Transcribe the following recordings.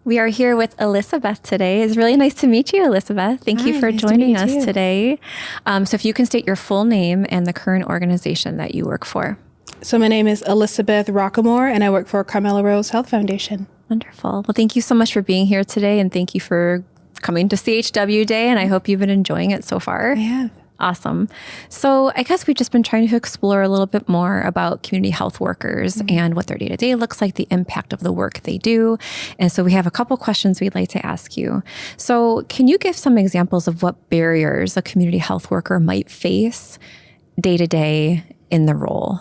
We are here with Elisabeth today. It's really nice to meet you, Elisabeth. Thank you for joining us today. So if you can state your full name and the current organization that you work for. So my name is Elisabeth Rockamore, and I work for Carmela Rose Health Foundation. Wonderful. Well, thank you so much for being here today, and thank you for coming to CHW Day, and I hope you've been enjoying it so far. I have. Awesome. So I guess we've just been trying to explore a little bit more about community health workers and what their day-to-day looks like, the impact of the work they do. And so we have a couple questions we'd like to ask you. So can you give some examples of what barriers a community health worker might face day-to-day in the role?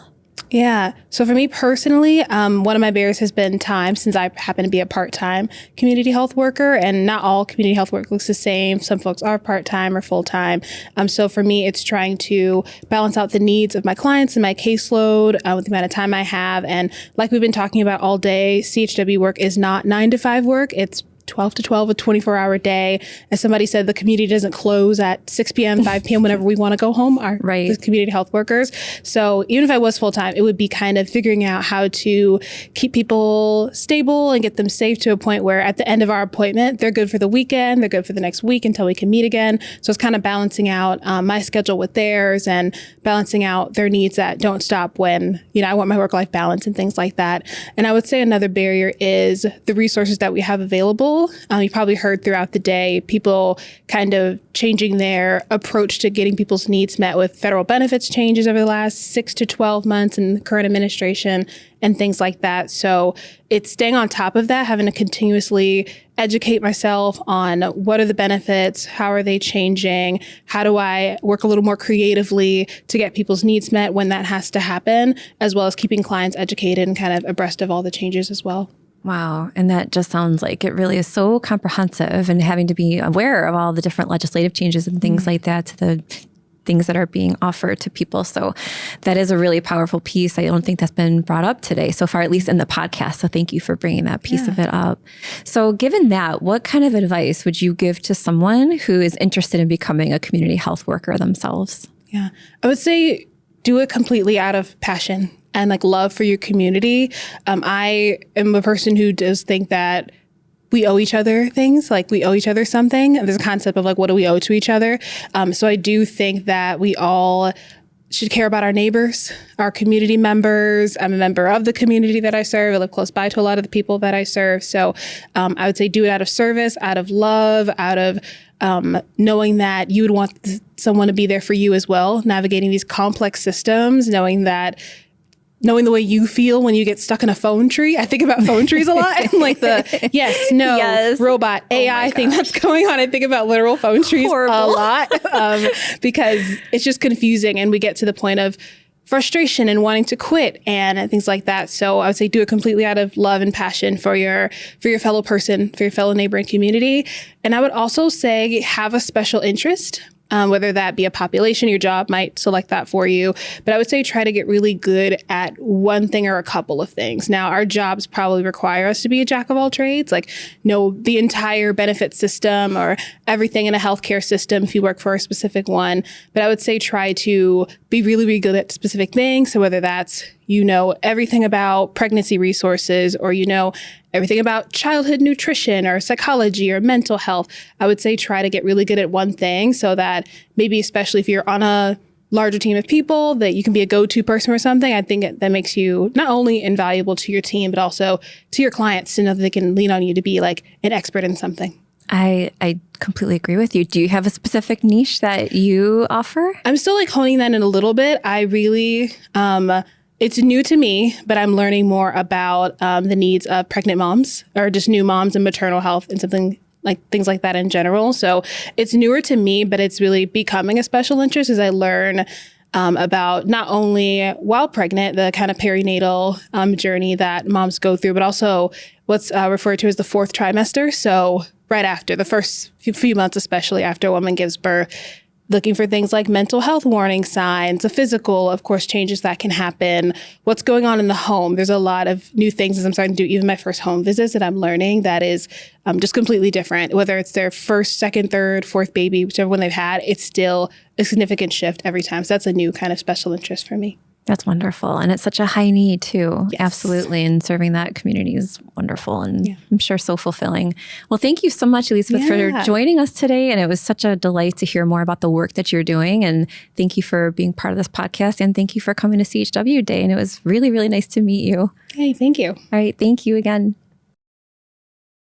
Yeah. So for me personally, one of my barriers has been time, since I happen to be a part-time community health worker, and not all community health work looks the same. Some folks are part-time or full-time. So for me, it's trying to balance out the needs of my clients and my caseload with the amount of time I have. And like we've been talking about all day, CHW work is not 9 to 5 work. It's 12 to 12, a 24-hour day. As somebody said, the community doesn't close at 6 p.m., 5 p.m. whenever we want to go home, the community health workers. So even if I was full-time, it would be kind of figuring out how to keep people stable and get them safe to a point where at the end of our appointment, they're good for the weekend, they're good for the next week until we can meet again. So it's kind of balancing out my schedule with theirs and balancing out their needs that don't stop when, I want my work-life balance and things like that. And I would say another barrier is the resources that we have available. You probably heard throughout the day, people kind of changing their approach to getting people's needs met with federal benefits changes over the last 6 to 12 months in the current administration and things like that. So it's staying on top of that, having to continuously educate myself on what are the benefits, how are they changing, how do I work a little more creatively to get people's needs met when that has to happen, as well as keeping clients educated and kind of abreast of all the changes as well. Wow. And that just sounds like it really is so comprehensive, and having to be aware of all the different legislative changes and things like that to the things that are being offered to people. So that is a really powerful piece. I don't think that's been brought up today so far, at least in the podcast. So thank you for bringing that piece of it up. So given that, what kind of advice would you give to someone who is interested in becoming a community health worker themselves? Yeah, I would say do it completely out of passion and love for your community. I am a person who does think that we owe each other things, we owe each other something. There's a concept of what do we owe to each other? So I do think that we all should care about our neighbors, our community members. I'm a member of the community that I serve. I live close by to a lot of the people that I serve. So I would say do it out of service, out of love, out of knowing that you would want someone to be there for you as well, navigating these complex systems, knowing the way you feel when you get stuck in a phone tree. I think about phone trees a lot. And the yes, no, robot, AI thing that's going on. I think about literal phone trees a lot because it's just confusing. And we get to the point of frustration and wanting to quit and things like that. So I would say do it completely out of love and passion for your fellow person, for your fellow neighbor and community. And I would also say have a special interest. Whether that be a population, your job might select that for you. But I would say try to get really good at one thing or a couple of things. Now, our jobs probably require us to be a jack of all trades, know the entire benefit system or everything in a healthcare system if you work for a specific one. But I would say try to be really, really good at specific things. So whether that's everything about pregnancy resources, or everything about childhood nutrition or psychology or mental health, I would say try to get really good at one thing so that maybe especially if you're on a larger team of people that you can be a go-to person or something. I think that makes you not only invaluable to your team, but also to your clients to know that they can lean on you to be an expert in something. I completely agree with you. Do you have a specific niche that you offer? I'm still honing that in a little bit. I really... It's new to me, but I'm learning more about the needs of pregnant moms or just new moms and maternal health and things like that in general. So it's newer to me, but it's really becoming a special interest as I learn about not only while pregnant, the kind of perinatal journey that moms go through, but also what's referred to as the 4th trimester. So right after the first few months, especially after a woman gives birth, looking for things like mental health warning signs, the physical, of course, changes that can happen, what's going on in the home. There's a lot of new things as I'm starting to do even my first home visits that I'm learning that is just completely different. Whether it's their first, second, third, fourth baby, whichever one they've had, it's still a significant shift every time. So that's a new kind of special interest for me. That's wonderful. And it's such a high need too. Yes. Absolutely. And serving that community is wonderful and I'm sure so fulfilling. Well, thank you so much, Elisabeth, for joining us today. And it was such a delight to hear more about the work that you're doing. And thank you for being part of this podcast. And thank you for coming to CHW Day. And it was really, really nice to meet you. Hey, thank you. All right. Thank you again.